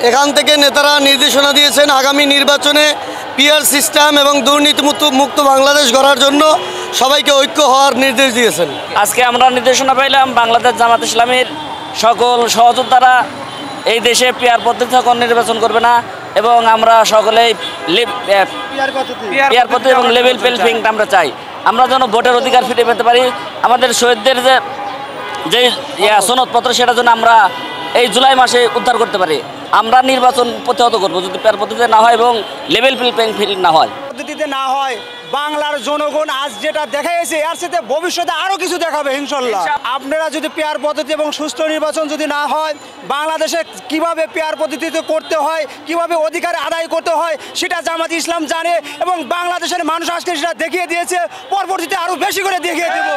এখান থেকে নেতারা নির্দেশনা দিয়েছেন আগামী নির্বাচনে পিআর সিস্টেম এবং দুর্নীতিমুক্ত বাংলাদেশ গড়ার জন্য সবাইকে ঐক্য হওয়ার নির্দেশ দিয়েছেন। আজকে আমরা নির্দেশনা পাইলাম বাংলাদেশ জামাত ইসলামীর সকল সহযোদ্ধারা এই দেশে পিআর পদ্ধতি নির্বাচন করবে না এবং আমরা সকলেই পিআর পদ্ধতি এবং লেভেল প্লেইং আমরা চাই। আমরা যেন ভোটের অধিকার ফিরে পেতে পারি, আমাদের শহীদদের যে সনদপত্র সেটা যেন আমরা এই জুলাই মাসে উদ্ধার করতে পারি। আমরা নির্বাচন প্রতিহত করবো যদি পিআর পদ্ধতিতে না হয় এবং লেভেল প্লেইং ফিল্ড না হয়। পদ্ধতিতে না হয় বাংলার জনগণ আজ যেটা দেখাইছে এর সাথে ভবিষ্যতে আরো কিছু দেখাবে ইনশাল্লাহ। আপনারা যদি পিআর পদ্ধতি এবং সুষ্ঠু নির্বাচন যদি না হয়, বাংলাদেশে কিভাবে পিআর পদ্ধতিতে করতে হয়, কিভাবে অধিকার আদায় করতে হয় সেটা জামাত ইসলাম জানে এবং বাংলাদেশের মানুষ আজকে সেটা দেখিয়ে দিয়েছে, পরবর্তীতে আরো বেশি করে দেখিয়ে দেব।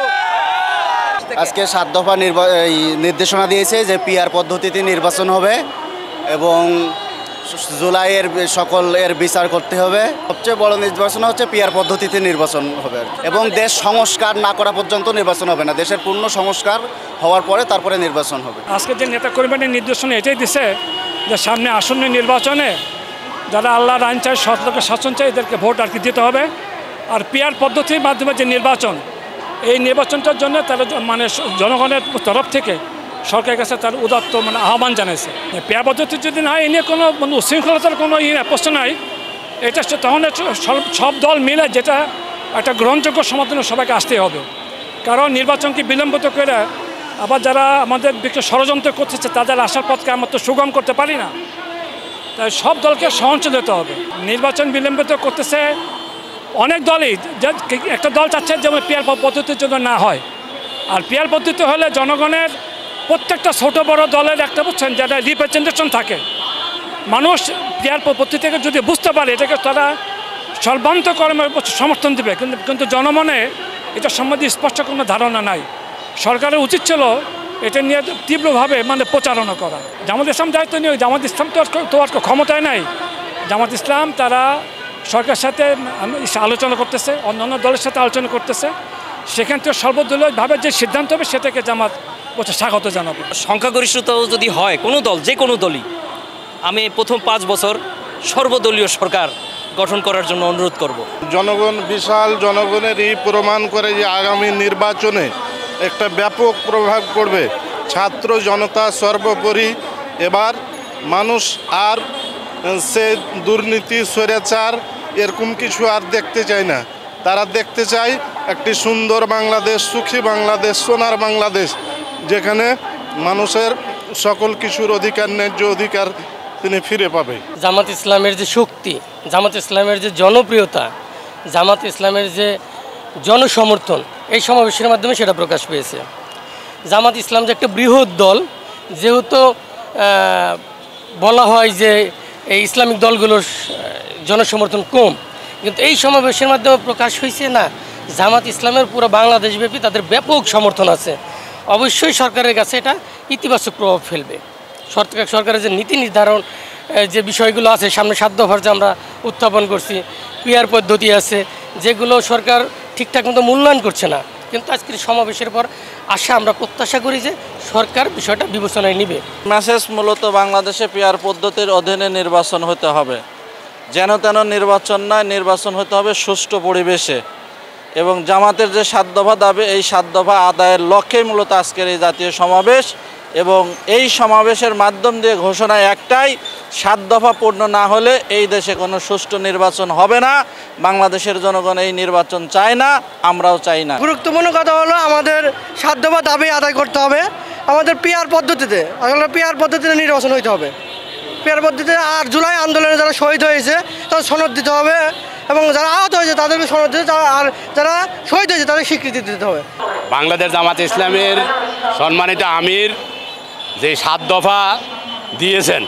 আজকে 7 দফা নির্দেশনা দিয়েছে যে পিআর পদ্ধতিতে নির্বাচন হবে এবং জুলাইয়ের সকল এর বিচার করতে হবে। সবচেয়ে বড় নির্বাচন হচ্ছে পিআর পদ্ধতিতে নির্বাচন হবে এবং দেশ সংস্কার না করা পর্যন্ত নির্বাচন হবে না। দেশের পূর্ণ সংস্কার হওয়ার পরে তারপরে নির্বাচন হবে। আজকে যে নেতাকর্মীদের নির্দেশনা এটাই দিছে যে সামনে আসন্ন নির্বাচনে যারা আল্লাহর আইন চায়, সৎ লোকের শাসন চায়, এদেরকে ভোট আর কি দিতে হবে। আর পিআর পদ্ধতির মাধ্যমে যে নির্বাচন, এই নির্বাচনটার জন্য তারা মানে জনগণের তরফ থেকে সরকারের কাছে তার উদাত্ত আহ্বান জানাইছে। পিআর পদ্ধতি যদি না হয়, এ নিয়ে কোনো উশৃঙ্খলতার কোনো প্রশ্ন নাই। এটা তখন সব দল মিলে যেটা একটা গ্রহণযোগ্য সমাধানে সবাইকে আসতেই হবে। কারণ নির্বাচনকে বিলম্বিত করে আবার যারা আমাদের দিকে ষড়যন্ত্র করতেছে তাদের আসার পথকে আমরা তো সুগম করতে পারি না। তাই সব দলকে সহনশীল হতে হবে। নির্বাচন বিলম্বিত করতেছে অনেক দলই, একটা দল চাচ্ছে যেমন পিআর পদ্ধতির জন্য না হয়। আর পিআর পদ্ধতি হলে জনগণের প্রত্যেকটা ছোটো বড় দলের একটা বুঝছেন যেটা রিপ্রেজেন্টেশন থাকে, মানুষ পিআর পদ্ধতি থেকে যদি বুঝতে পারে এটাকে তারা সর্বান্তকরণে সমর্থন দেবে। কিন্তু জনমনে এটা সম্বন্ধে স্পষ্ট কোনো ধারণা নাই। সরকারের উচিত ছিল এটা নিয়ে তীব্রভাবে প্রচারণা করা। জামাত ইসলাম দায়িত্ব নিয়ে, জামাত ইসলাম তো আর ক্ষমতায় নাই। জামাত ইসলাম তারা সরকারের সাথে আলোচনা করতেছে, অন্যান্য দলের সাথে আলোচনা করতেছে। সেখান থেকে সর্বদলীয়ভাবে যে সিদ্ধান্ত হবে সেটাকে জামাত স্বাগত জানাবো। সংখ্যাগরিষ্ঠতাও যদি হয় কোনো দল, যে কোনো দলই, আমি প্রথম 5 বছর সর্বদলীয় সরকার গঠন করার জন্য অনুরোধ করব। জনগণ বিশাল জনগণেরই প্রমাণ করে যে আগামী নির্বাচনে একটা ব্যাপক প্রভাব পড়বে। ছাত্র জনতা সর্বোপরি এবার মানুষ আর সে দুর্নীতি, স্বৈরাচার এরকম কিছু আর দেখতে চায় না। তারা দেখতে চায় একটি সুন্দর বাংলাদেশ, সুখী বাংলাদেশ, সোনার বাংলাদেশ, যেখানে মানুষের সকল কিছুর অধিকার, ন্যায্য অধিকার তিনি ফিরে পাবে। জামাত ইসলামের যে শক্তি, জামাত ইসলামের যে জনপ্রিয়তা, জামাত ইসলামের যে জনসমর্থন, এই সমাবেশের মাধ্যমে সেটা প্রকাশ পেয়েছে। জামাত ইসলাম যে একটা বৃহৎ দল, যেহেতু বলা হয় যে এই ইসলামিক দলগুলোর জনসমর্থন কম, কিন্তু এই সমাবেশের মাধ্যমে প্রকাশ হয়েছে না, জামাত ইসলামের পুরো বাংলাদেশব্যাপী তাদের ব্যাপক সমর্থন আছে। অবশ্যই সরকারের কাছে এটা ইতিবাচক প্রভাব ফেলবে। সরকারের যে নীতি নির্ধারণ যে বিষয়গুলো আছে, সামনে 7 দফার যে আমরা উত্থাপন করছি, পিআর পদ্ধতি আছে, যেগুলো সরকার ঠিকঠাক মতো মূল্যায়ন করছে না। কিন্তু আজকের সমাবেশের পর আমরা প্রত্যাশা করি যে সরকার বিষয়টা বিবেচনায় নেবে। মেসেজ মূলত বাংলাদেশে পিআর পদ্ধতির অধীনে নির্বাচন হতে হবে, যেন তেন নির্বাচন নয়, নির্বাচন হতে হবে সুষ্ঠু পরিবেশে। এবং জামাতের যে 7 দফা দাবি, এই 7 দফা আদায়ের লক্ষ্যেই মূলত আজকের এই জাতীয় সমাবেশ। এবং এই সমাবেশের মাধ্যম দিয়ে ঘোষণা একটাই, 7 দফা পূর্ণ না হলে এই দেশে কোনো সুষ্ঠু নির্বাচন হবে না। বাংলাদেশের জনগণ এই নির্বাচন চায় না, আমরাও চাই না। গুরুত্বপূর্ণ কথা হলো আমাদের 7 দফা দাবি আদায় করতে হবে। আমাদের পিআর পদ্ধতিতে, আসলে পিআর পদ্ধতিতে নির্বাচন হইতে হবে। পিআর পদ্ধতিতে আর জুলাই আন্দোলনে যারা শহীদ হয়েছে তাদের সনদ দিতে হবে এবং যারা আহত হয়েছে তাদেরকে সনদ দিতে, আর যারা শহীদ হয়েছে তাদের স্বীকৃতি দিতে হবে। বাংলাদেশ জামাত ইসলামের সম্মানিত আমির যে 7 দফা দিয়েছেন,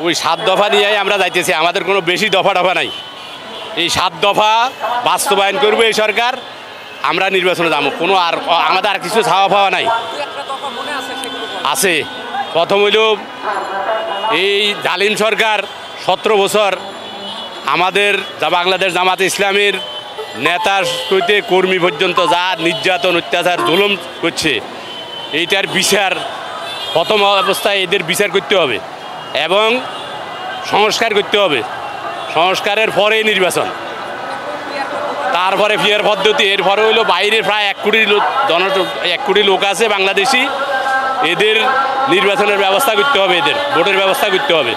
ওই 7 দফা নিয়েই আমরা যাইতেছি। আমাদের কোনো বেশি দফা নাই। এই 7 দফা বাস্তবায়ন করবে এই সরকার, আমরা নির্বাচনে যাবো। কোনো আর আমাদের আর কিছু ছাওয়া পাওয়া নাই আছে। প্রথম হইল এই জালিম সরকার 17 বছর আমাদের বাংলাদেশ জামাত ইসলামের নেতার হইতে কর্মী পর্যন্ত যা নির্যাতন, অত্যাচার, জুলুম করছে, এইটার বিচার প্রথম অবস্থায় এদের বিচার করতে হবে। এবং সংস্কার করতে হবে, সংস্কারের পরেই নির্বাচন, তারপরে পিয়ার পদ্ধতি। এরপরে হইলো বাইরে প্রায় 1 কোটি লোক আছে বাংলাদেশি, এদের নির্বাচনের ব্যবস্থা করতে হবে, এদের ভোটের ব্যবস্থা করতে হবে।